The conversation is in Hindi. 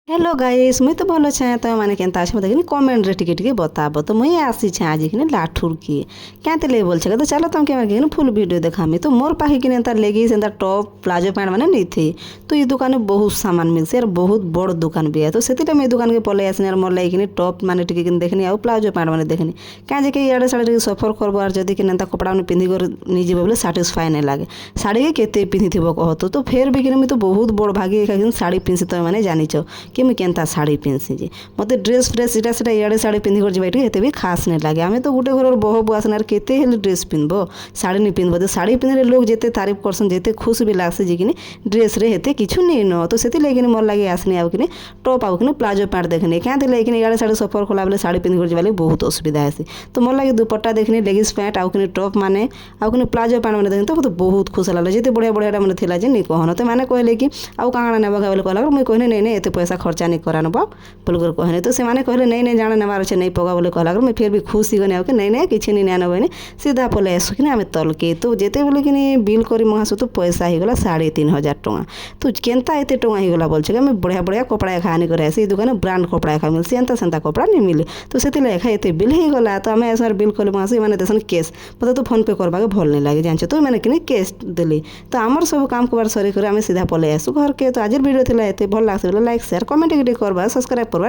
हेलो गाइस मुई तो भल छे तुम मैंने केनता अच्छे देखनी कमेंट रे टिके बताब तो मुई आसी छे आज कि लाठुर के क्या ले बोल छे तो चलो तुम क्या फुल वीडियो देखामी तो मोर पाही कि लेगी से टॉप प्लाजो पैंट मैंने नहीं थी तो ये दुकान में बहुत सामान मिलसे और बहुत बड़ दुकान भी है तो से मैं दुकान के पलि आसनी और मोर लगे टॉप मैंने टिके देखनी और प्लाजो पैंट मैंने देखनी क्या कि इे साड़े सफर करब और जदि कि कपड़ा मैंने पिंधि कर नहीं बोले साटिस्फाई नहीं लगे साड़ी के केते पिंधि कहत तो फिर भी कि तो बहुत बड़ भागी साड़ी पिंधि तुम मैंने जानीच कि मुझे केनता शाड़ी पिंधसी जे मत ड्रेस फ्रेस इटा से इे शाड़ी पिंधि कर जाए ये भी खास नहीं लगे आम तो गोटे घर बह बु आसना केते हेल्ले ड्रेस पिंधब शाड़ी नहीं पिंधब तो शाड़ी पिंधे लोग जिते तारीफ करसन जिते खुश भी लगसे जे कि ड्रेस रे हेते किछु नहीं न तो से लगे मोर लगे आसनी आउ कि टॉप आउ कि प्लाजो पैंट देखने क्या लेकिन इे साड़ी सफर कला बेले शाड़ी पिंधि कर जाए बहुत असुविधा है तो मोर लगे दुपट्टा देखनी लेगिस पैंट आउ कि टॉप माने आउ कि प्लाजो पैंट मैंने देखनी तो मतलब बहुत खुश लगे जिते बढ़िया बढ़िया मैंने थिला जे नहीं कहन तो मैंने कहले कि आउ काଣା नेबा बोले कहला मुझे कहने नहीं एत पैसा खर्चा नहीं करान बाप बोलकर कहने तो से कहले नहीं जाने नेबार अच्छे नहीं पगा बोले कहला मैं फिर भी खुशी गने कि नहीं किसी नहीं आना बने सीधा पलि आसु कि आम तलके तो जिते बोले कि बिल कर मंगासु तो पैसा होगा 3500 टଙ୍କା तो केनता एत टଙ୍କା होगा बोल आम बढ़िया बढ़िया कपड़ा एखा आनी कर आसी दुकान ब्रांड कपड़ा एखा मिलसी एंता सेंता कपड़ा नहीं मिले तो से एखा एत बिल होगा तो आम ऐसा बिल कर मंगासु मैंने देसन कैश मतलब तो फोन पे करवा भल नहीं लगे जान तो मैंने कि कैश देली तो आमर सब काम कबार सरी कर आम सीधा पलि आसु घर के तो आज वीडियो थी एत भल लगे लाइक शेयर कमेंट करवा सब्सक्राइब करवा।